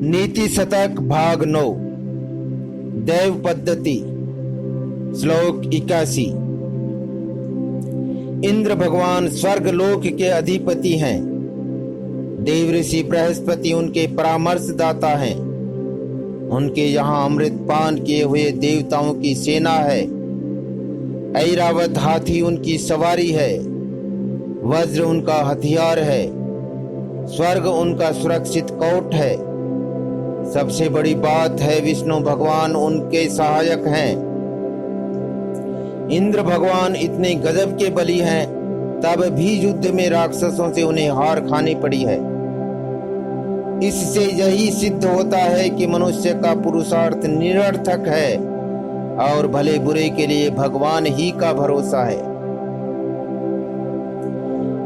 नीति शतक भाग 9 दैव पद्धति श्लोक 81। इंद्र भगवान स्वर्ग लोक के अधिपति हैं। देव ऋषि बृहस्पति उनके परामर्शदाता हैं। उनके यहाँ अमृत पान किए हुए देवताओं की सेना है। ऐरावत हाथी उनकी सवारी है। वज्र उनका हथियार है। स्वर्ग उनका सुरक्षित कोट है। सबसे बड़ी बात है विष्णु भगवान उनके सहायक हैं। इंद्र भगवान इतने गजब के बली हैं, तब भी युद्ध में राक्षसों से उन्हें हार खानी पड़ी है। इससे यही सिद्ध होता है कि मनुष्य का पुरुषार्थ निरर्थक है और भले बुरे के लिए भगवान ही का भरोसा है।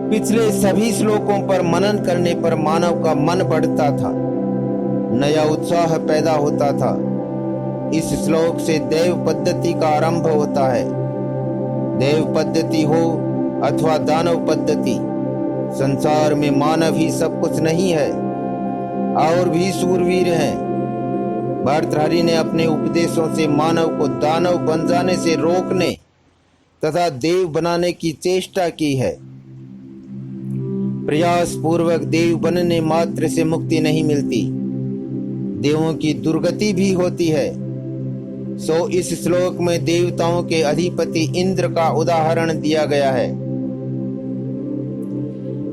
पिछले सभी श्लोकों पर मनन करने पर मानव का मन बढ़ता था, नया उत्साह पैदा होता था। इस श्लोक से देव पद्धति का आरंभ होता है। देव पद्धति हो अथवा दानव पद्धति, संसार में मानव ही सब कुछ नहीं है, और भी शूरवीर हैं। भर्तृहरि ने अपने उपदेशों से मानव को दानव बन जाने से रोकने तथा देव बनाने की चेष्टा की है। प्रयास पूर्वक देव बनने मात्र से मुक्ति नहीं मिलती, देवों की दुर्गति भी होती है। सो इस श्लोक में देवताओं के अधिपति इंद्र का उदाहरण दिया गया है।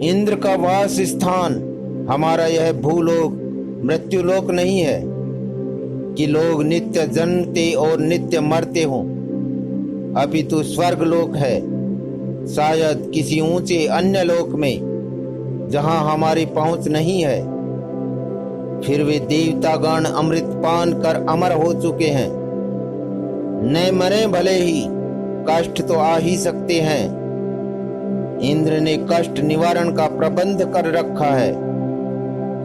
इंद्र का वास स्थान हमारा यह भूलोक मृत्युलोक नहीं है कि लोग नित्य जन्मते और नित्य मरते हों, अपितु स्वर्गलोक है। शायद किसी ऊंचे अन्य लोक में जहां हमारी पहुंच नहीं है। फिर वे देवतागण अमृत पान कर अमर हो चुके हैं। न मरे भले ही, कष्ट तो आ ही सकते हैं। इंद्र ने कष्ट निवारण का प्रबंध कर रखा है।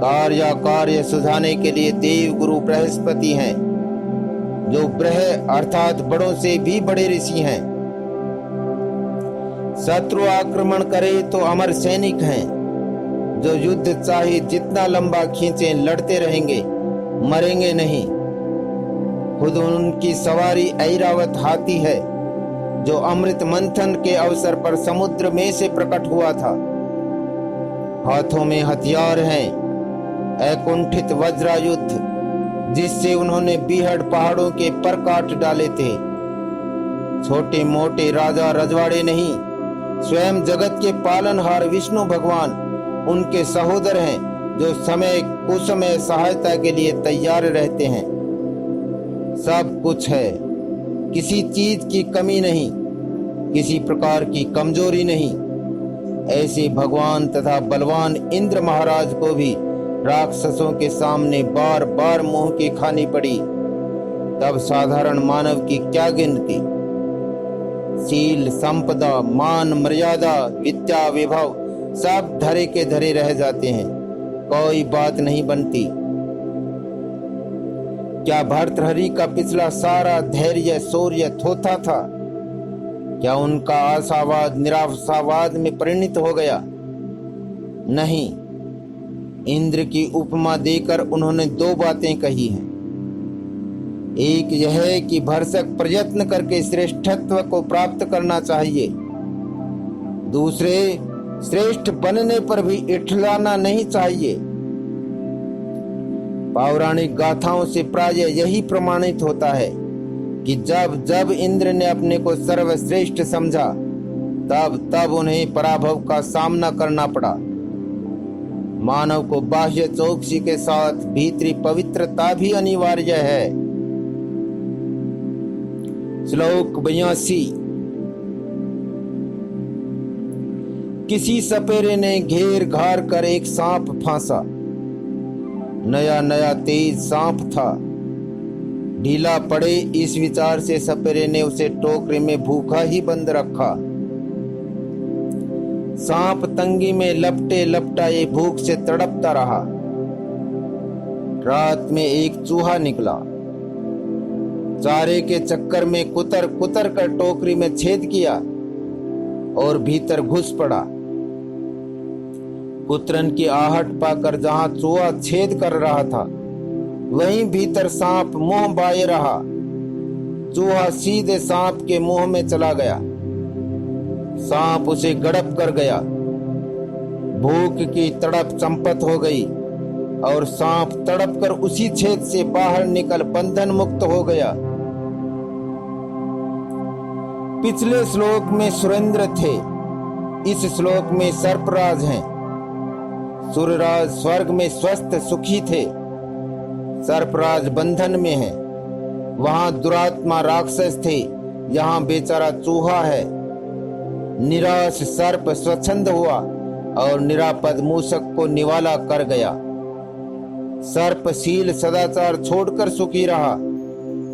कार्य सुझाने के लिए देव गुरु बृहस्पति हैं, जो ब्रह अर्थात बड़ों से भी बड़े ऋषि हैं। शत्रु आक्रमण करे तो अमर सैनिक हैं, जो युद्ध चाहे जितना लंबा खींचे लड़ते रहेंगे, मरेंगे नहीं। खुद उनकी सवारी ऐरावत हाथी है, जो अमृत मंथन के अवसर पर समुद्र में से प्रकट हुआ था। हाथों में हथियार हैं, अकुंठित वज्रायुध, जिससे उन्होंने बीहड़ पहाड़ों के पर काट डाले थे। छोटे मोटे राजा रजवाड़े नहीं, स्वयं जगत के पालनहार विष्णु भगवान उनके सहोदर हैं, जो समय कुसमय सहायता के लिए तैयार रहते हैं। सब कुछ है, किसी चीज की कमी नहीं, किसी प्रकार की कमजोरी नहीं। ऐसे भगवान तथा बलवान इंद्र महाराज को भी राक्षसों के सामने बार बार मुंह की खानी पड़ी, तब साधारण मानव की क्या गिनती। शील संपदा मान मर्यादा विद्या विभव सब धरे के धरे रह जाते हैं, कोई बात नहीं बनती। क्या भर्तृहरि का पिछला सारा धैर्य शौर्य थोथा था? क्या उनका आशावाद निराशावाद में परिणित हो गया? नहीं। इंद्र की उपमा देकर उन्होंने दो बातें कही हैं। एक यह है कि भरसक प्रयत्न करके श्रेष्ठत्व को प्राप्त करना चाहिए। दूसरे, श्रेष्ठ बनने पर भी इठलाना नहीं चाहिए। पौराणिक गाथाओं से प्रायः यही प्रमाणित होता है कि जब जब इंद्र ने अपने को सर्वश्रेष्ठ समझा, तब तब उन्हें पराभव का सामना करना पड़ा। मानव को बाह्य चौकसी के साथ भीतरी पवित्रता भी अनिवार्य है। श्लोक 82। किसी सपेरे ने घेर घार कर एक सांप फांसा। नया नया तेज सांप था। ढीला पड़े इस विचार से सपेरे ने उसे टोकरी में भूखा ही बंद रखा। सांप तंगी में लपटे लपटाए भूख से तड़पता रहा। रात में एक चूहा निकला। चारे के चक्कर में कुतर कुतर कर टोकरी में छेद किया और भीतर घुस पड़ा। कुतरन की आहट पाकर जहां चूहा छेद कर रहा था, वहीं भीतर सांप मुंह बाए रहा। चूहा सीधे सांप के मुंह में चला गया। सांप उसे गड़प कर गया। भूख की तड़प चंपत हो गई और सांप तड़प कर उसी छेद से बाहर निकल बंधन मुक्त हो गया। पिछले श्लोक में सुरेंद्र थे, इस श्लोक में सर्पराज हैं। सुरराज स्वर्ग में स्वस्थ सुखी थे, सर्पराज बंधन में है। वहां दुरात्मा राक्षस थे, यहाँ बेचारा चूहा है। निराश सर्प स्वच्छंद हुआ और निरापद मूषक को निवाला कर गया। सर्पशील सदाचार छोड़कर सुखी रहा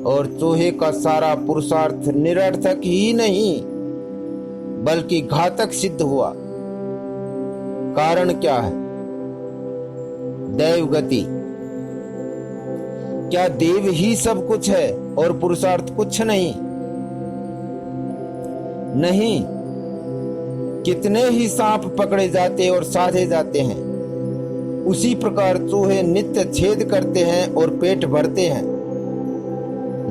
और चूहे का सारा पुरुषार्थ निरर्थक ही नहीं बल्कि घातक सिद्ध हुआ। कारण क्या है? दैव गति। क्या देव ही सब कुछ है और पुरुषार्थ कुछ नहीं? नहीं, कितने ही सांप पकड़े जाते और साधे जाते हैं, उसी प्रकार चूहे नित्य छेद करते हैं और पेट भरते हैं।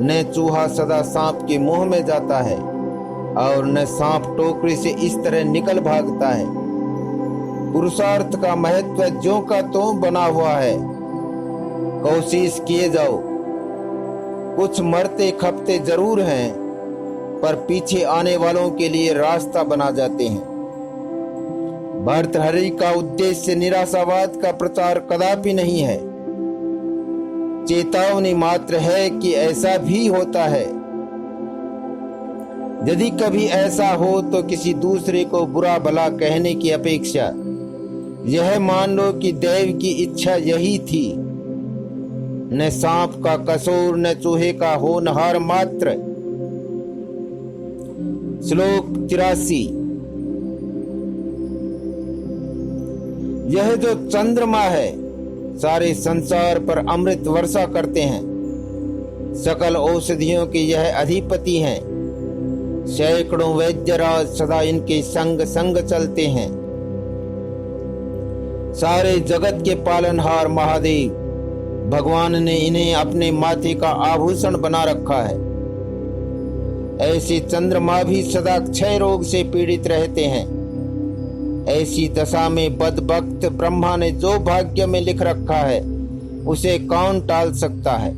न चूहा सदा सांप के मुंह में जाता है और न सांप टोकरी से इस तरह निकल भागता है। पुरुषार्थ का महत्व ज्यों का त्यों बना हुआ है। कोशिश किए जाओ। कुछ मरते खपते जरूर हैं, पर पीछे आने वालों के लिए रास्ता बना जाते हैं। भर्तृहरि का उद्देश्य निराशावाद का प्रचार कदापि नहीं है, चेतावनी मात्र है कि ऐसा भी होता है। यदि कभी ऐसा हो तो किसी दूसरे को बुरा भला कहने की अपेक्षा यह मान लो कि देव की इच्छा यही थी। न सांप का कसूर न चूहे का होनहार मात्र। श्लोक 83। यह जो चंद्रमा है सारे संसार पर अमृत वर्षा करते हैं। सकल औषधियों के यह अधिपति हैं। सैकड़ों वैद्यराज सदा इनके संग संग चलते हैं। सारे जगत के पालनहार महादेव भगवान ने इन्हें अपने माथे का आभूषण बना रखा है। ऐसे चंद्रमा भी सदा क्षय रोग से पीड़ित रहते हैं। ऐसी दशा में बदबख्त ब्रह्मा ने जो भाग्य में लिख रखा है उसे कौन टाल सकता है?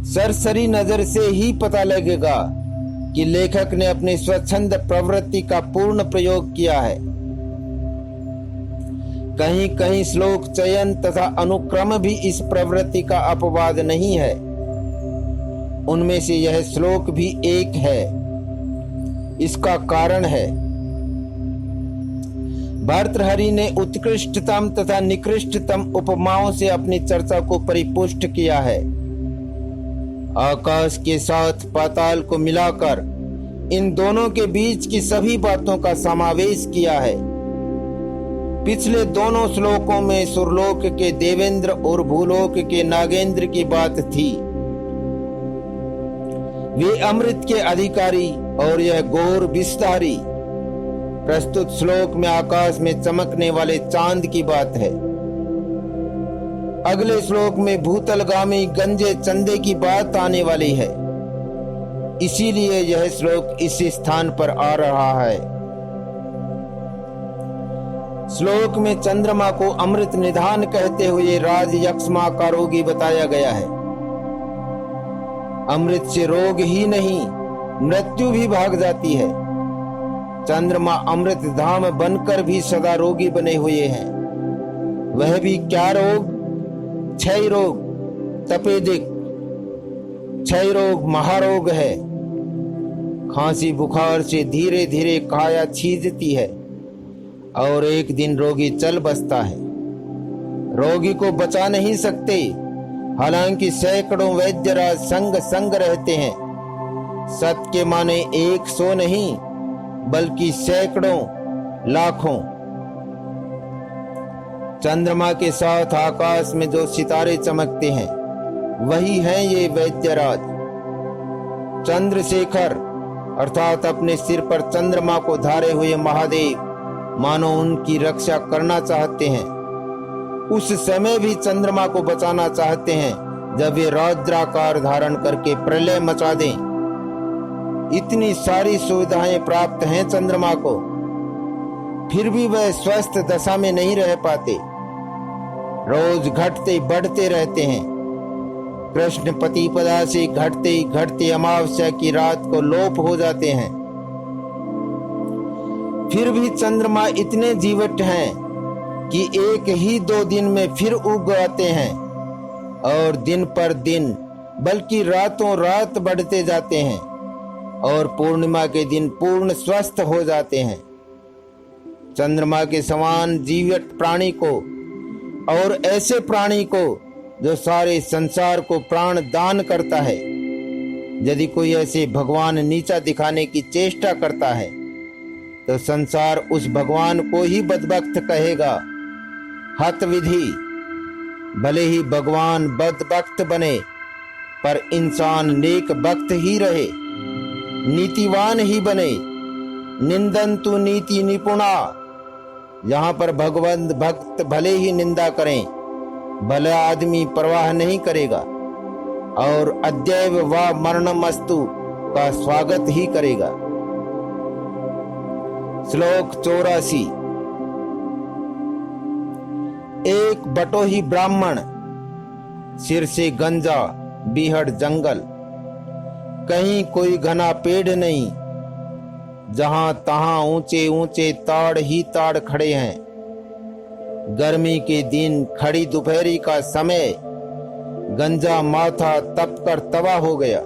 सरसरी नजर से ही पता लगेगा कि लेखक ने अपनी स्वच्छंद प्रवृत्ति का पूर्ण प्रयोग किया है। कहीं कहीं श्लोक चयन तथा अनुक्रम भी इस प्रवृत्ति का अपवाद नहीं है। उनमें से यह श्लोक भी एक है। इसका कारण है भर्तृहरि ने उत्कृष्टतम तथा निकृष्टतम उपमाओं से अपनी चर्चा को परिपुष्ट किया है। आकाश के साथ पाताल को मिलाकर इन दोनों के बीच की सभी बातों का समावेश किया है। पिछले दोनों श्लोकों में सुरलोक के देवेंद्र और भूलोक के नागेंद्र की बात थी। वे अमृत के अधिकारी और यह गौर विस्तारी। प्रस्तुत श्लोक में आकाश में चमकने वाले चांद की बात है। अगले श्लोक में भूतलगामी गंजे चंदे की बात आने वाली है। इसीलिए यह श्लोक इस स्थान पर आ रहा है। श्लोक में चंद्रमा को अमृत निधान कहते हुए राज यक्ष्मा का रोगी बताया गया है। अमृत से रोग ही नहीं मृत्यु भी भाग जाती है। चंद्रमा अमृत धाम बनकर भी सदा रोगी बने हुए हैं। वह भी क्या रोग? क्षय रोग, तपेदिक। क्षय रोग महारोग है। खांसी बुखार से धीरे धीरे काया छीजती है और एक दिन रोगी चल बसता है। रोगी को बचा नहीं सकते, हालांकि सैकड़ों वैद्यराज संग संग रहते हैं। सत्य के माने 100 नहीं बल्कि सैकड़ों लाखों। चंद्रमा के साथ आकाश में जो सितारे चमकते हैं वही हैं ये वैद्यराज। चंद्रशेखर अर्थात अपने सिर पर चंद्रमा को धारे हुए महादेव मानो उनकी रक्षा करना चाहते हैं। उस समय भी चंद्रमा को बचाना चाहते हैं जब वे रौद्राकार धारण करके प्रलय मचा दें। इतनी सारी सुविधाएं प्राप्त हैं चंद्रमा को, फिर भी वह स्वस्थ दशा में नहीं रह पाते, रोज घटते बढ़ते रहते हैं। कृष्ण प्रतिपदा से घटते अमावस्या की रात को लोप हो जाते हैं। फिर भी चंद्रमा इतने जीवट हैं कि एक ही 2 दिन में फिर उग आते हैं और दिन पर दिन बल्कि रातों रात बढ़ते जाते हैं और पूर्णिमा के दिन पूर्ण स्वस्थ हो जाते हैं। चंद्रमा के समान जीवित प्राणी को और ऐसे प्राणी को जो सारे संसार को प्राण दान करता है, यदि कोई ऐसे भगवान नीचा दिखाने की चेष्टा करता है तो संसार उस भगवान को ही बदबख्त कहेगा। हतविधि, भले ही भगवान बदबख्त बने पर इंसान नेक भक्त ही रहे, नीतिवान ही बने। निंदन्तु नीति निपुणा, यहाँ पर भगवंत भक्त भले ही निंदा करें, भला आदमी परवाह नहीं करेगा और अद्यैव वा मरणमस्तु का स्वागत ही करेगा। श्लोक 84। एक बटोही ब्राह्मण, सिर से गंजा, बीहड़ जंगल, कहीं कोई घना पेड़ नहीं, जहां तहां ऊंचे ऊंचे ताड़ ही ताड़ खड़े हैं। गर्मी के दिन खड़ी दोपहरी का समय गंजा माथा तप कर तवा हो गया।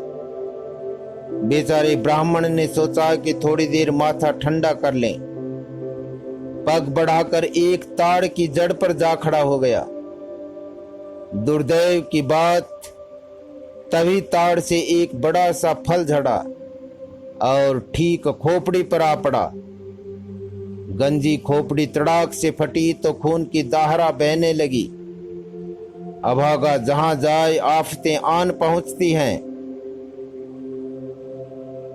बेचारे ब्राह्मण ने सोचा कि थोड़ी देर माथा ठंडा कर लें। पग बढ़ाकर एक ताड़ की जड़ पर जा खड़ा हो गया। दुर्दैव की बात, तभी ताड़ से एक बड़ा सा फल झड़ा और ठीक खोपड़ी पर आ पड़ा। गंजी खोपड़ी तड़ाक से फटी तो खून की धारा बहने लगी। अभागा जहां जाए आफतें आन पहुंचती हैं।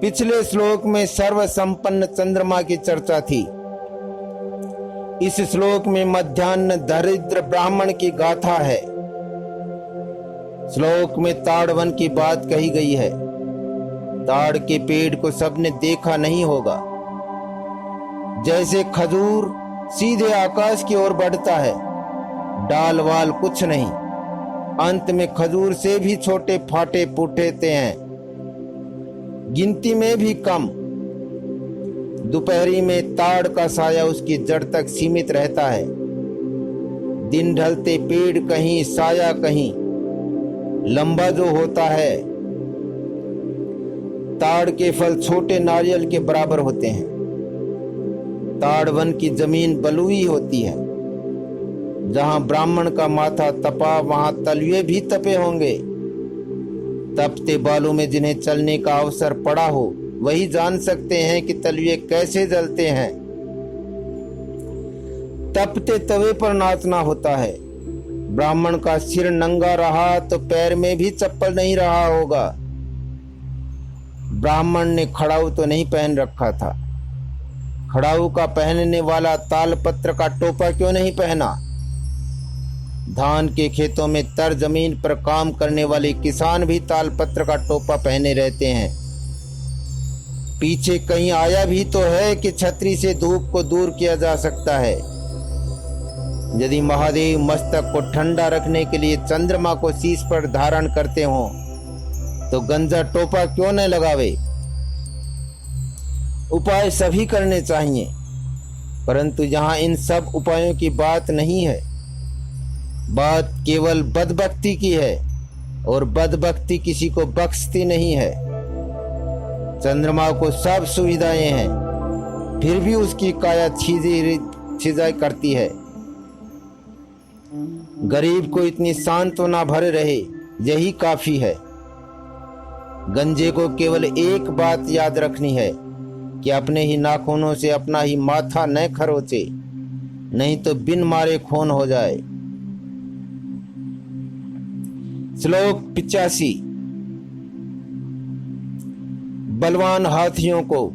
पिछले श्लोक में सर्व संपन्न चंद्रमा की चर्चा थी। इस श्लोक में मध्याह्न दरिद्र ब्राह्मण की गाथा है। श्लोक में ताड़वन की बात कही गई है। ताड़ के पेड़ को सबने देखा नहीं होगा। जैसे खजूर सीधे आकाश की ओर बढ़ता है, डाल वाल कुछ नहीं, अंत में खजूर से भी छोटे फाटे फूटते हैं, गिनती में भी कम। दोपहरी में ताड़ का साया उसकी जड़ तक सीमित रहता है। दिन ढलते पेड़ कहीं, साया कहीं। लंबा जो होता है, ताड़ के फल छोटे नारियल के बराबर होते हैं। ताड़ वन की जमीन बलुई होती है। जहां ब्राह्मण का माथा तपा, वहां तलवे भी तपे होंगे। तपते बालों में जिन्हें चलने का अवसर पड़ा हो, वही जान सकते हैं कि तलवे कैसे जलते हैं। तपते तवे पर नाचना होता है। ब्राह्मण का सिर नंगा रहा तो पैर में भी चप्पल नहीं रहा होगा। ब्राह्मण ने खड़ाऊ तो नहीं पहन रखा था। खड़ाऊ का पहनने वाला तालपत्र का टोपा क्यों नहीं पहना? धान के खेतों में तर जमीन पर काम करने वाले किसान भी तालपत्र का टोपा पहने रहते हैं। पीछे कहीं आया भी तो है कि छतरी से धूप को दूर किया जा सकता है। यदि महादेव मस्तक को ठंडा रखने के लिए चंद्रमा को शीश पर धारण करते हों तो गंजा टोपा क्यों न लगावे? उपाय सभी करने चाहिए, परंतु यहाँ इन सब उपायों की बात नहीं है। बात केवल बदभक्ति की है और बदभक्ति किसी को बख्शती नहीं है। चंद्रमा को सब सुविधाएं हैं, फिर भी उसकी काया छिजाई करती है। गरीब को इतनी सांत्वना भरे रहे, यही काफी है। गंजे को केवल एक बात याद रखनी है कि अपने ही नाखूनों से अपना ही माथा न खरोचे, नहीं तो बिन मारे खून हो जाए। श्लोक 85। बलवान हाथियों को,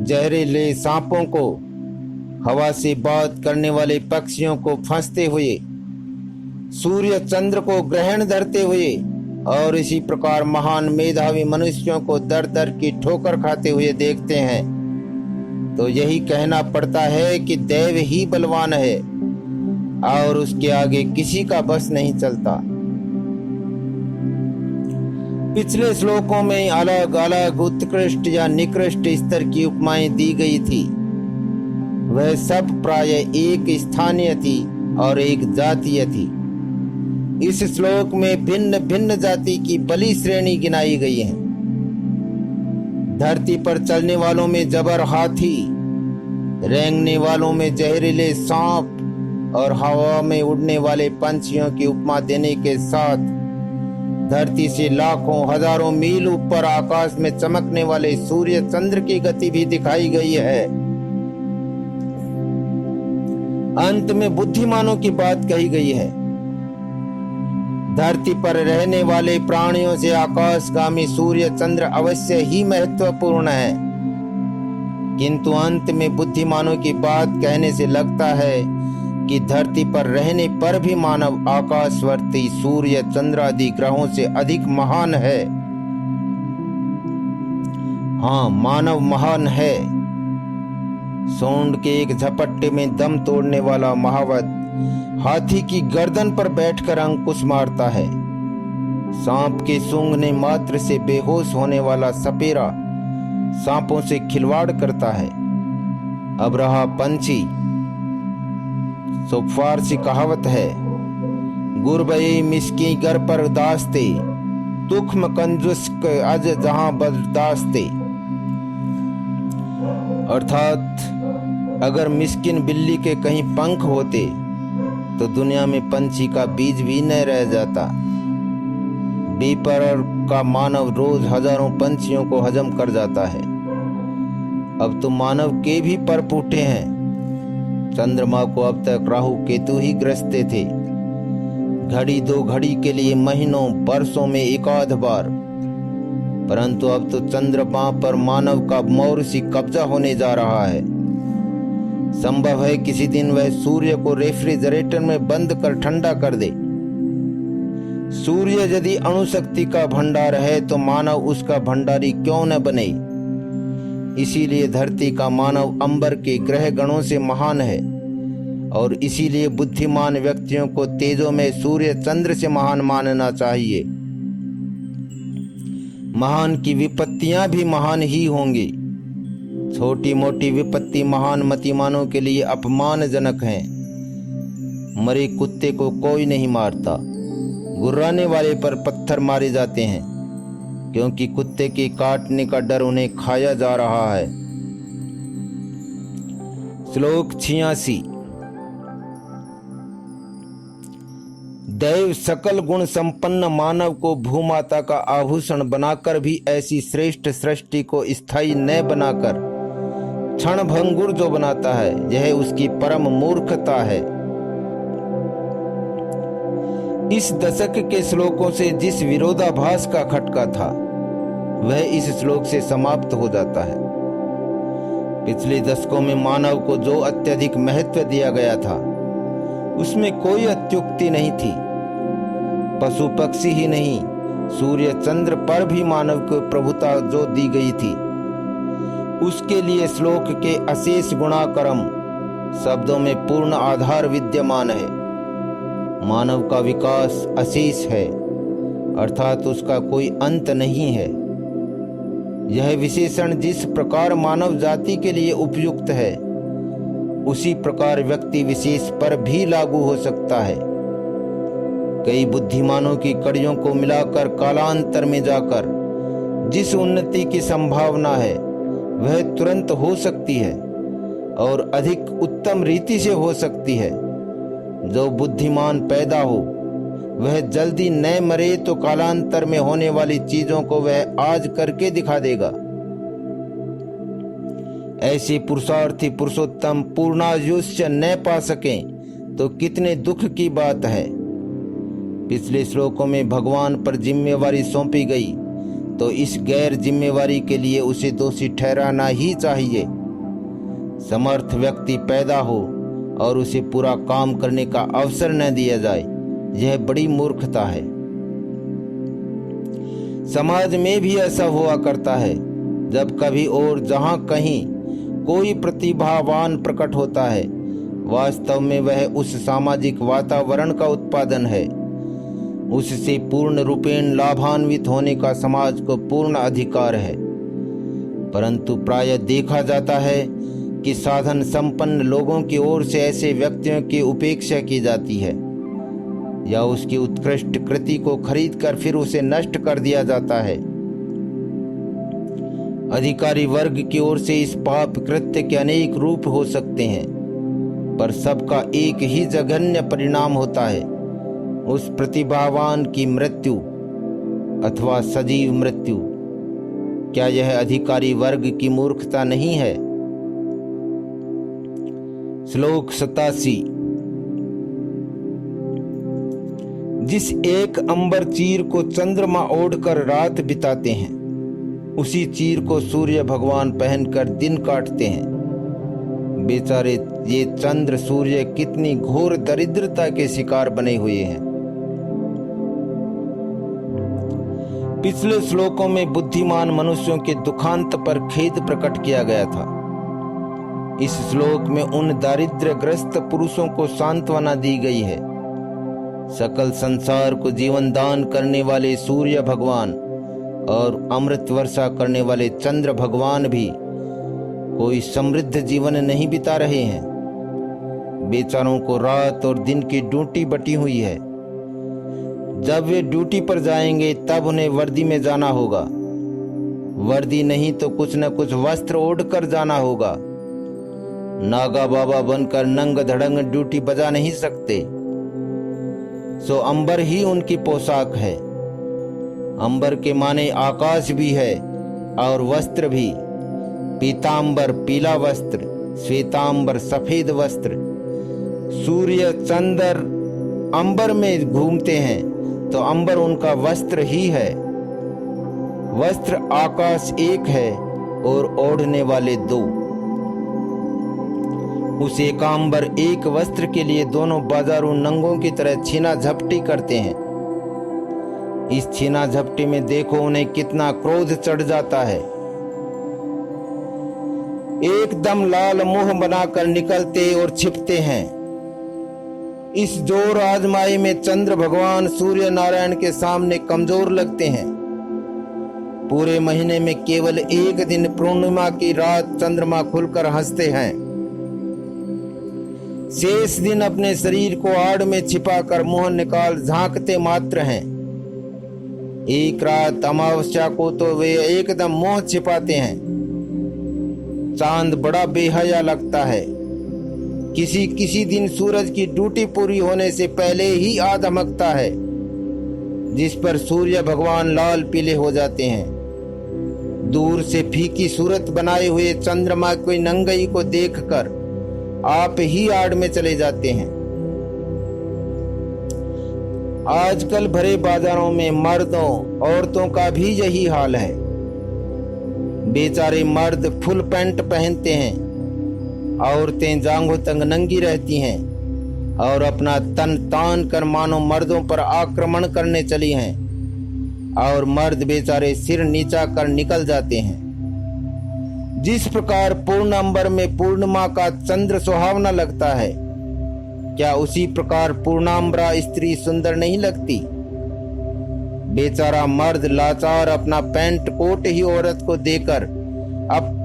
जहरीले सांपों को, हवा से बात करने वाले पक्षियों को फंसते हुए सूर्य चंद्र को ग्रहण धरते हुए और इसी प्रकार महान मेधावी मनुष्यों को दर दर की ठोकर खाते हुए देखते हैं, तो यही कहना पड़ता है कि देव ही बलवान है और उसके आगे किसी का बस नहीं चलता। पिछले श्लोकों में अलग अलग उत्कृष्ट या निकृष्ट स्तर की उपमाएं दी गई थी। वह सब प्राय एक स्थानीय थी और एक जातीय थी। इस श्लोक में भिन्न भिन्न जाति की बलि श्रेणी गिनाई गई है। धरती पर चलने वालों में जबर हाथी, रेंगने वालों में जहरीले सांप और हवा में उड़ने वाले पंछियों की उपमा देने के साथ धरती से लाखों हजारों मील ऊपर आकाश में चमकने वाले सूर्य चंद्र की गति भी दिखाई गई है। अंत में बुद्धिमानों की बात कही गई है। धरती पर रहने वाले प्राणियों से आकाशगामी सूर्य चंद्र अवश्य ही महत्वपूर्ण है, किंतु अंत में बुद्धिमानों की बात कहने से लगता है कि धरती पर रहने पर भी मानव आकाशवर्ती सूर्य चंद्र आदि ग्रहों से अधिक महान है। हाँ, मानव महान है। सोंड के एक झपट्टे में दम तोड़ने वाला महावत हाथी की गर्दन पर बैठकर अंकुश मारता है। सांप के सूंघने मात्र से बेहोश होने वाला सपेरा सांपों से खिलवाड़ करता है। अब रहा पंछी, सो फारसी कहावत है, गुरबई मिसकी घर पर दास्ते, तुख्म कंजुस्क अज जहां बर्दास्ते। अर्थात अगर मिस्किन बिल्ली के कहीं पंख होते तो दुनिया में पंछी का बीज भी न रह जाता। बेपरवाह का मानव रोज हजारों पंछियों को हजम कर जाता है। अब तो मानव के भी पर फूटे हैं। चंद्रमा को अब तक राहु केतु ही ग्रसते थे, घड़ी दो घड़ी के लिए महीनों वर्षों में एक आध बार, परंतु अब तो चंद्रमा पर मानव का मौरूसी कब्जा होने जा रहा है। संभव है किसी दिन वह सूर्य को रेफ्रिजरेटर में बंद कर ठंडा कर दे। सूर्य यदि अणुशक्ति का भंडार है तो मानव उसका भंडारी क्यों न बने। इसीलिए धरती का मानव अंबर के ग्रह गणों से महान है और इसीलिए बुद्धिमान व्यक्तियों को तेजों में सूर्य चंद्र से महान मानना चाहिए। महान की विपत्तियां भी महान ही होंगी। छोटी मोटी विपत्ति महान मतिमानों के लिए अपमानजनक है। मरे कुत्ते को कोई नहीं मारता, गुर्राने वाले पर पत्थर मारे जाते हैं, क्योंकि कुत्ते के काटने का डर उन्हें खाया जा रहा है। श्लोक 86। दैव सकल गुण संपन्न मानव को भूमाता का आभूषण बनाकर भी ऐसी श्रेष्ठ सृष्टि को स्थायी न बनाकर क्षण भंगुर जो बनाता है, यह उसकी परम मूर्खता है। इस दशक के श्लोकों से जिस विरोधाभास का खटका था वह इस श्लोक से समाप्त हो जाता है। पिछले दशकों में मानव को जो अत्यधिक महत्व दिया गया था उसमें कोई अत्युक्ति नहीं थी। पशु पक्षी ही नहीं, सूर्य चंद्र पर भी मानव को प्रभुता जो दी गई थी उसके लिए श्लोक के अशेष गुणाकर्म शब्दों में पूर्ण आधार विद्यमान है। मानव का विकास अशेष है, अर्थात उसका कोई अंत नहीं है। यह विशेषण जिस प्रकार मानव जाति के लिए उपयुक्त है उसी प्रकार व्यक्ति विशेष पर भी लागू हो सकता है। कई बुद्धिमानों की कड़ियों को मिलाकर कालांतर में जाकर जिस उन्नति की संभावना है वह तुरंत हो सकती है और अधिक उत्तम रीति से हो सकती है। जो बुद्धिमान पैदा हो वह जल्दी न मरे तो कालांतर में होने वाली चीजों को वह आज करके दिखा देगा। ऐसे पुरुषार्थी पुरुषोत्तम पूर्णायुष्य न पा सकें तो कितने दुख की बात है। पिछले श्लोकों में भगवान पर जिम्मेवारी सौंपी गई तो इस गैर जिम्मेवारी के लिए उसे दोषी ठहराना ही चाहिए। समर्थ व्यक्ति पैदा हो और उसे पूरा काम करने का अवसर न दिया जाए यह बड़ी मूर्खता है। समाज में भी ऐसा हुआ करता है। जब कभी और जहां कहीं कोई प्रतिभावान प्रकट होता है, वास्तव में वह उस सामाजिक वातावरण का उत्पादन है। उससे पूर्ण रूपेण लाभान्वित होने का समाज को पूर्ण अधिकार है। परंतु प्रायः देखा जाता है कि साधन संपन्न लोगों की ओर से ऐसे व्यक्तियों की उपेक्षा की जाती है या उसकी उत्कृष्ट कृति को खरीदकर फिर उसे नष्ट कर दिया जाता है। अधिकारी वर्ग की ओर से इस पाप कृत्य के अनेक रूप हो सकते हैं, पर सबका एक ही जघन्य परिणाम होता है, उस प्रतिभावान की मृत्यु अथवा सजीव मृत्यु। क्या यह अधिकारी वर्ग की मूर्खता नहीं है? श्लोक 87। जिस एक अंबर चीर को चंद्रमा ओढ़कर रात बिताते हैं, उसी चीर को सूर्य भगवान पहनकर दिन काटते हैं। बेचारे ये चंद्र सूर्य कितनी घोर दरिद्रता के शिकार बने हुए हैं। पिछले श्लोकों में बुद्धिमान मनुष्यों के दुखांत पर खेद प्रकट किया गया था। इस श्लोक में उन दारिद्र्यग्रस्त पुरुषों को सांत्वना दी गई है। सकल संसार को जीवन दान करने वाले सूर्य भगवान और अमृत वर्षा करने वाले चंद्र भगवान भी कोई समृद्ध जीवन नहीं बिता रहे हैं। बेचारों को रात और दिन की ड्यूटी बटी हुई है। जब वे ड्यूटी पर जाएंगे तब उन्हें वर्दी में जाना होगा। वर्दी नहीं तो कुछ न कुछ वस्त्र ओढ़कर जाना होगा। नागा बाबा बनकर नंग धड़ंग ड्यूटी बजा नहीं सकते। सो अंबर ही उनकी पोशाक है। अंबर के माने आकाश भी है और वस्त्र भी। पीतांबर पीला वस्त्र, श्वेतांबर सफेद वस्त्र। सूर्य चंद्र अंबर में घूमते हैं तो अंबर उनका वस्त्र ही है। वस्त्र आकाश एक है और ओढ़ने वाले दो। उस एकांबर एक वस्त्र के लिए दोनों बाजारू नंगों की तरह छीना झपटी करते हैं। इस छीना झपटी में देखो उन्हें कितना क्रोध चढ़ जाता है। एकदम लाल मुंह बनाकर निकलते और छिपते हैं। इस जोर आजमाई में चंद्र भगवान सूर्य नारायण के सामने कमजोर लगते हैं। पूरे महीने में केवल एक दिन पूर्णिमा की रात चंद्रमा खुलकर हंसते हैं। शेष दिन अपने शरीर को आड़ में छिपाकर मुंह निकाल झांकते मात्र हैं। एक रात अमावस्या को तो वे एकदम मुंह छिपाते हैं। चांद बड़ा बेहया लगता है। किसी किसी दिन सूरज की ड्यूटी पूरी होने से पहले ही आ धमकता है, जिस पर सूर्य भगवान लाल पीले हो जाते हैं। दूर से फीकी सूरत बनाए हुए चंद्रमा की नंगई को देखकर आप ही आड़ में चले जाते हैं। आजकल भरे बाजारों में मर्दों औरतों का भी यही हाल है। बेचारे मर्द फुल पैंट पहनते हैं, औरतें जांघों तक नंगी रहती हैं और अपना तन तान कर मानो मर्दों पर आक्रमण करने चली हैं, और मर्द बेचारे सिर नीचा कर निकल जाते हैं। जिस प्रकार पूर्ण अंबर में पूर्णिमा का चंद्र सुहावना लगता है, क्या उसी प्रकार पूर्णांबरा स्त्री सुंदर नहीं लगती? बेचारा मर्द लाचार अपना पैंट कोट ही औरत को देकर अब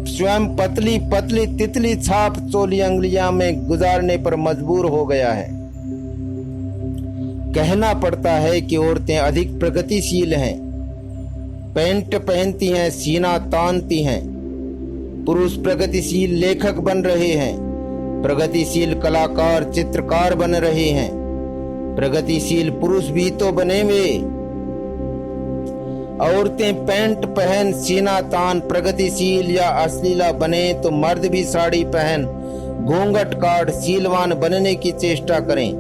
स्वयं पतली पतली तितली छाप चोली अंगुलियां में गुजारने पर मजबूर हो गया है। कहना पड़ता है कि औरतें अधिक प्रगतिशील हैं, पैंट पहनती हैं, सीना तानती हैं। पुरुष प्रगतिशील लेखक बन रहे हैं, प्रगतिशील कलाकार चित्रकार बन रहे हैं। प्रगतिशील पुरुष भी तो बने वे। औरतें पैंट पहन सीना तान प्रगतिशील या अश्लीला बने तो मर्द भी साड़ी पहन घूंघट काट शीलवान बनने की चेष्टा करें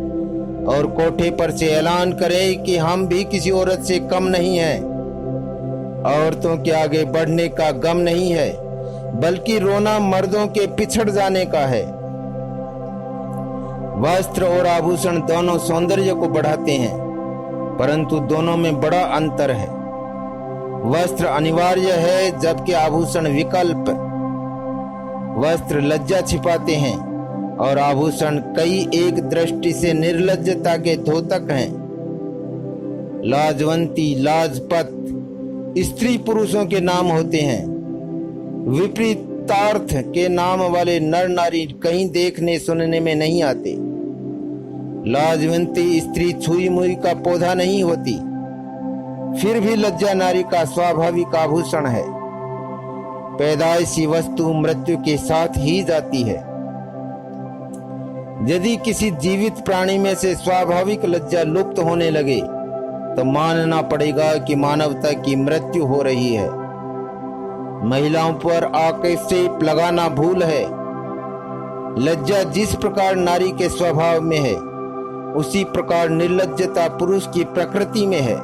और कोठे पर से ऐलान करें कि हम भी किसी औरत से कम नहीं हैं। औरतों के आगे बढ़ने का गम नहीं है, बल्कि रोना मर्दों के पिछड़ जाने का है। वस्त्र और आभूषण दोनों सौंदर्य को बढ़ाते हैं, परंतु दोनों में बड़ा अंतर है। वस्त्र अनिवार्य है, जबकि आभूषण विकल्प। वस्त्र लज्जा छिपाते हैं और आभूषण कई एक दृष्टि से निर्लज्जता के द्योतक हैं। लाजवंती, लाजपत स्त्री पुरुषों के नाम होते हैं। विपरीतार्थ के नाम वाले नर नारी कहीं देखने सुनने में नहीं आते। लाजवंती स्त्री छुई मुई का पौधा नहीं होती, फिर भी लज्जा नारी का स्वाभाविक आभूषण है। पैदाइशी वस्तु मृत्यु के साथ ही जाती है। यदि किसी जीवित प्राणी में से स्वाभाविक लज्जा लुप्त होने लगे तो मानना पड़ेगा कि मानवता की मृत्यु हो रही है। महिलाओं पर आक्षेप लगाना भूल है। लज्जा जिस प्रकार नारी के स्वभाव में है, उसी प्रकार निर्लज्जता पुरुष की प्रकृति में है।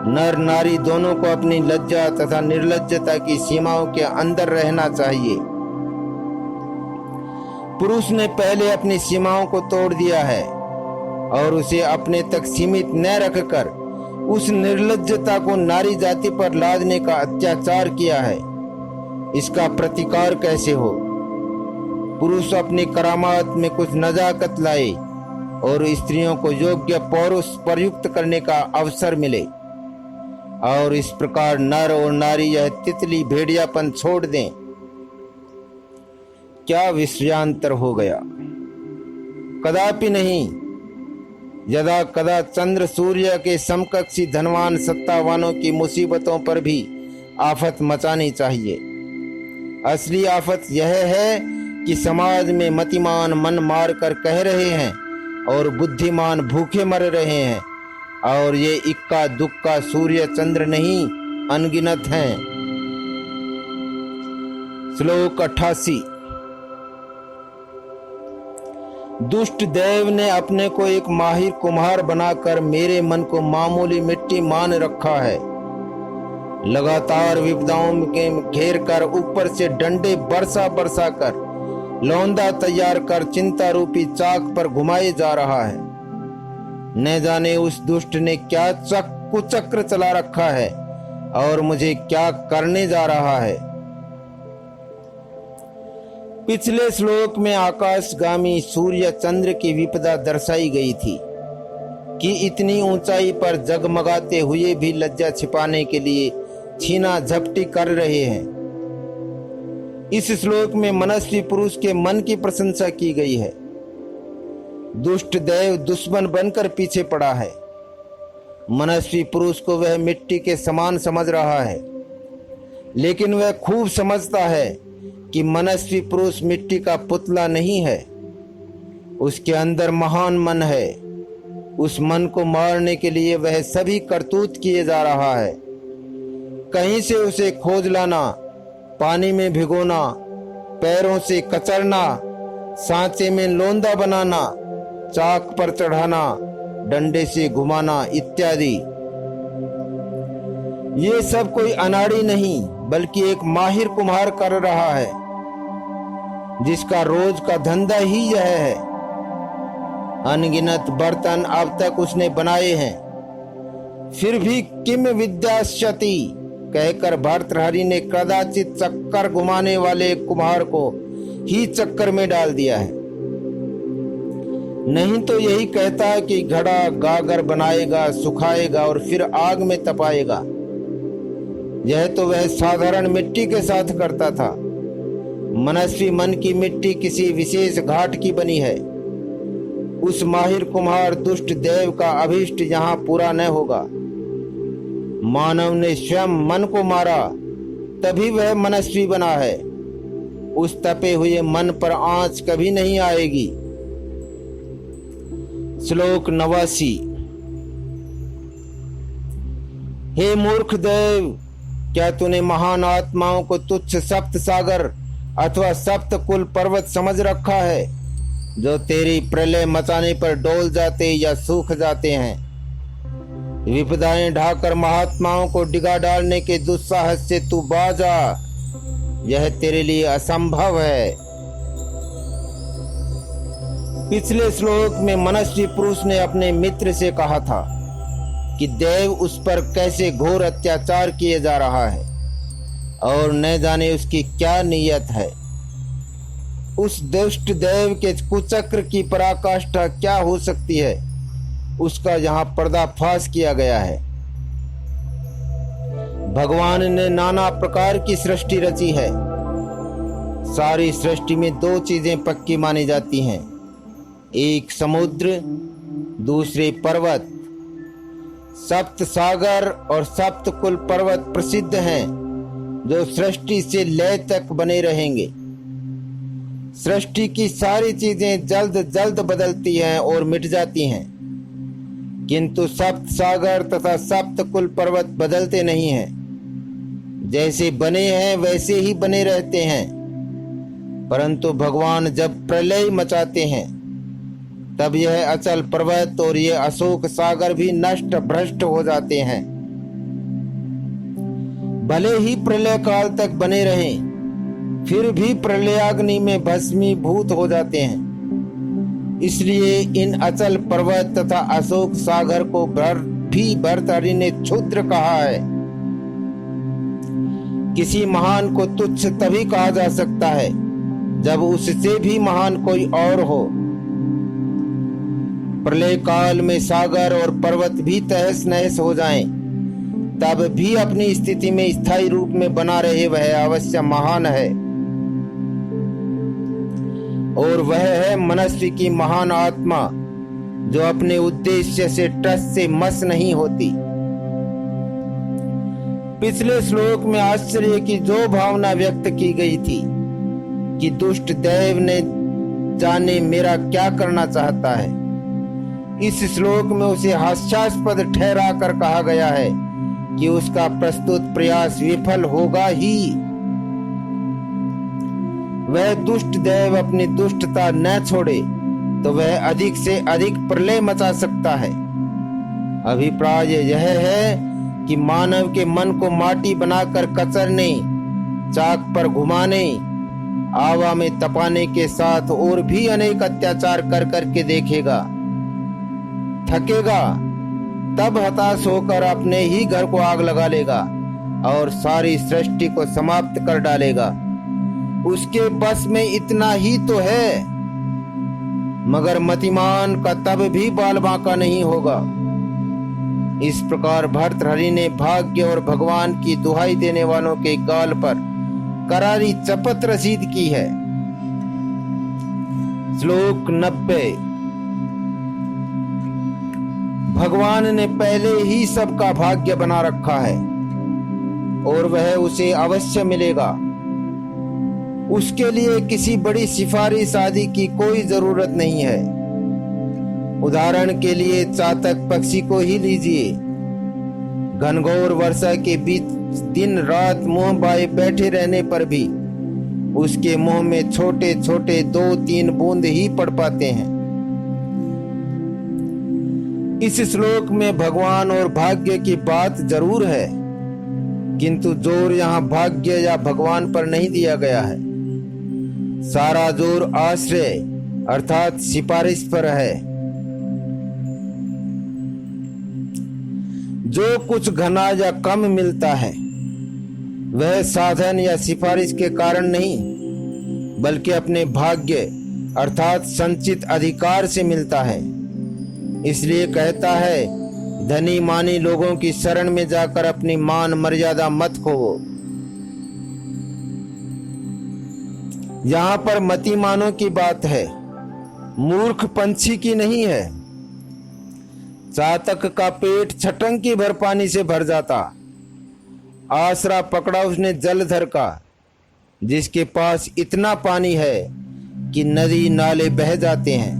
नर नारी दोनों को अपनी लज्जा तथा निर्लज्जता की सीमाओं के अंदर रहना चाहिए। पुरुष ने पहले अपनी सीमाओं को तोड़ दिया है और उसे अपने तक सीमित न रखकर उस निर्लज्जता को नारी जाति पर लादने का अत्याचार किया है। इसका प्रतिकार कैसे हो? पुरुष अपनी करामात में कुछ नजाकत लाए और स्त्रियों को योग्य पौरुष प्रयुक्त करने का अवसर मिले, और इस प्रकार नर और नारी यह तितली भेड़ियापन छोड़ दें। क्या विषयांतर हो गया? कदापि नहीं। यदा कदा चंद्र सूर्य के समकक्षी धनवान सत्तावानों की मुसीबतों पर भी आफत मचानी चाहिए। असली आफत यह है कि समाज में मतिमान मन मार कर कह रहे हैं और बुद्धिमान भूखे मर रहे हैं, और ये इक्का दुक्का सूर्य चंद्र नहीं, अनगिनत हैं। श्लोक 88। दुष्ट देव ने अपने को एक माहिर कुम्हार बनाकर मेरे मन को मामूली मिट्टी मान रखा है। लगातार विपदाओं के घेर कर ऊपर से डंडे बरसा बरसा कर लौंदा तैयार कर चिंता रूपी चाक पर घुमाए जा रहा है। न जाने उस दुष्ट ने क्या कुचक्र चला रखा है और मुझे क्या करने जा रहा है। पिछले श्लोक में आकाशगामी सूर्य चंद्र की विपदा दर्शाई गई थी कि इतनी ऊंचाई पर जगमगाते हुए भी लज्जा छिपाने के लिए छीना झपटी कर रहे हैं। इस श्लोक में मनस्वी पुरुष के मन की प्रशंसा की गई है। दुष्ट दैव दुश्मन बनकर पीछे पड़ा है। मनस्वी पुरुष को वह मिट्टी के समान समझ रहा है, लेकिन वह खूब समझता है कि मनस्वी पुरुष मिट्टी का पुतला नहीं है। उसके अंदर महान मन है। उस मन को मारने के लिए वह सभी करतूत किए जा रहा है। कहीं से उसे खोज लाना, पानी में भिगोना, पैरों से कचरना, सांचे में लोंदा बनाना, चाक पर चढ़ाना, डंडे से घुमाना इत्यादि। ये सब कोई अनाड़ी नहीं बल्कि एक माहिर कुम्हार कर रहा है, जिसका रोज का धंधा ही यह है। अनगिनत बर्तन अब तक उसने बनाए हैं, फिर भी किम विद्यास्यति कहकर भर्तृहरि ने कदाचित चक्कर घुमाने वाले कुम्हार को ही चक्कर में डाल दिया है। नहीं तो यही कहता है कि घड़ा गागर बनाएगा, सुखाएगा और फिर आग में तपाएगा। यह तो वह साधारण मिट्टी के साथ करता था। मनस्वी मन की मिट्टी किसी विशेष घाट की बनी है। उस माहिर कुम्हार दुष्ट देव का अभीष्ट यहाँ पूरा न होगा। मानव ने स्वयं मन को मारा, तभी वह मनस्वी बना है। उस तपे हुए मन पर आंच कभी नहीं आएगी। श्लोक 89। हे मूर्ख देव, क्या तूने महान आत्माओं को तुच्छ सप्त सागर अथवा सप्त कुल पर्वत समझ रखा है, जो तेरी प्रलय मचाने पर डोल जाते या सूख जाते हैं। विपदाएं ढाकर महात्माओं को डिगा डालने के दुस्साहस से तू बाज आ, यह तेरे लिए असंभव है। पिछले श्लोक में मनस्वी पुरुष ने अपने मित्र से कहा था कि देव उस पर कैसे घोर अत्याचार किए जा रहा है और न जाने उसकी क्या नीयत है। उस दुष्ट देव के कुचक्र की पराकाष्ठा क्या हो सकती है, उसका यहाँ पर्दाफाश किया गया है। भगवान ने नाना प्रकार की सृष्टि रची है। सारी सृष्टि में दो चीजें पक्की मानी जाती हैं, एक समुद्र, दूसरे पर्वत। सप्त सागर और सप्त कुल पर्वत प्रसिद्ध हैं, जो सृष्टि से लय तक बने रहेंगे। सृष्टि की सारी चीजें जल्द जल्द बदलती हैं और मिट जाती हैं, किंतु सप्त सागर तथा सप्त कुल पर्वत बदलते नहीं हैं। जैसे बने हैं वैसे ही बने रहते हैं। परंतु भगवान जब प्रलय मचाते हैं तब यह अचल पर्वत और ये अशोक सागर भी नष्ट भ्रष्ट हो जाते हैं। भले ही प्रलय काल तक बने रहें, फिर भी प्रलयाग्नि में भस्मीभूत हो जाते हैं। इसलिए इन अचल पर्वत तथा अशोक सागर को भी भर्तृहरि ने क्षुद्र कहा है। किसी महान को तुच्छ तभी कहा जा सकता है जब उससे भी महान कोई और हो। प्रलय काल में सागर और पर्वत भी तहस नहस हो जाएं, तब भी अपनी स्थिति में स्थायी रूप में बना रहे वह अवश्य महान है। और वह है मनस्वी की महान आत्मा, जो अपने उद्देश्य से टस से मस नहीं होती। पिछले श्लोक में आश्चर्य की जो भावना व्यक्त की गई थी कि दुष्ट देव ने जाने मेरा क्या करना चाहता है, इस श्लोक में उसे हास्यास्पद ठहरा कर कहा गया है कि उसका प्रस्तुत प्रयास विफल होगा ही। वह दुष्ट देव अपनी दुष्टता न छोड़े तो वह अधिक से अधिक प्रलय मचा सकता है। अभिप्राय यह है कि मानव के मन को माटी बनाकर कचरने, चाक पर घुमाने, आवा में तपाने के साथ और भी अनेक अत्याचार कर करके देखेगा, थकेगा, तब हताश होकर अपने ही घर को आग लगा लेगा और सारी सृष्टि को समाप्त कर डालेगा। उसके बस में इतना ही तो है, मगर मतिमान का तब भी बाल बांका नहीं होगा। इस प्रकार भर्तृहरि ने भाग्य और भगवान की दुहाई देने वालों के गाल पर करारी चपत रसीद की है। श्लोक 90। भगवान ने पहले ही सबका भाग्य बना रखा है और वह उसे अवश्य मिलेगा। उसके लिए किसी बड़ी सिफारिश आदि की कोई जरूरत नहीं है। उदाहरण के लिए चातक पक्षी को ही लीजिए। घनघोर वर्षा के बीच दिन रात मुंह बाए बैठे रहने पर भी उसके मुंह में छोटे छोटे 2-3 बूंद ही पड़ पाते हैं। इस श्लोक में भगवान और भाग्य की बात जरूर है, किंतु जोर यहाँ भाग्य या भगवान पर नहीं दिया गया है। सारा जोर आश्रय अर्थात सिफारिश पर है। जो कुछ घना या कम मिलता है वह साधन या सिफारिश के कारण नहीं, बल्कि अपने भाग्य अर्थात संचित अधिकार से मिलता है। इसलिए कहता है, धनी मानी लोगों की शरण में जाकर अपनी मान मर्यादा मत खोवो। यहाँ पर मतिमानों की बात है, मूर्ख पंछी की नहीं है। चातक का पेट छटंकी भर पानी से भर जाता। आसरा पकड़ा उसने जलधर का, जिसके पास इतना पानी है कि नदी नाले बह जाते हैं।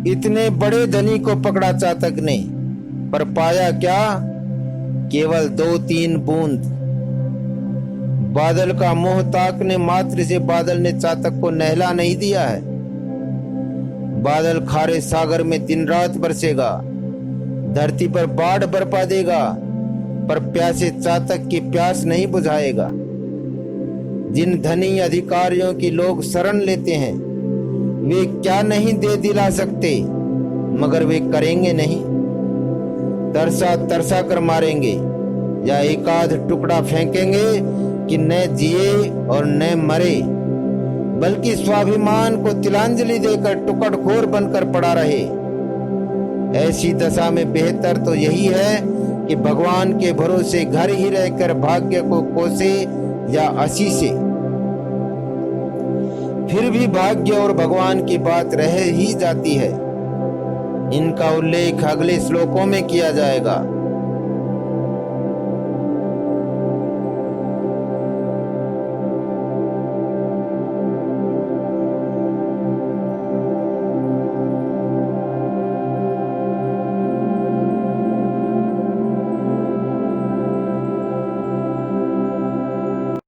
इतने बड़े धनी को पकड़ा चातक ने, पर पाया क्या? केवल 2-3 बूंद। बादल का मुंह ताकने मात्र से बादल ने चातक को नहला नहीं दिया है। बादल खारे सागर में दिन रात बरसेगा, धरती पर बाढ़ बरपा देगा, पर प्यासे चातक की प्यास नहीं बुझाएगा। जिन धनी अधिकारियों की लोग शरण लेते हैं वे क्या नहीं दे दिला सकते, मगर वे करेंगे नहीं। तरसा तरसा कर मारेंगे या एकाध टुकड़ा फेंकेंगे कि न जिए और न मरे, बल्कि स्वाभिमान को तिलांजलि देकर टुकड़खोर बनकर पड़ा रहे। ऐसी दशा में बेहतर तो यही है कि भगवान के भरोसे घर ही रहकर भाग्य को कोसे या आशीषे। फिर भी भाग्य और भगवान की बात रह ही जाती है। इनका उल्लेख अगले श्लोकों में किया जाएगा।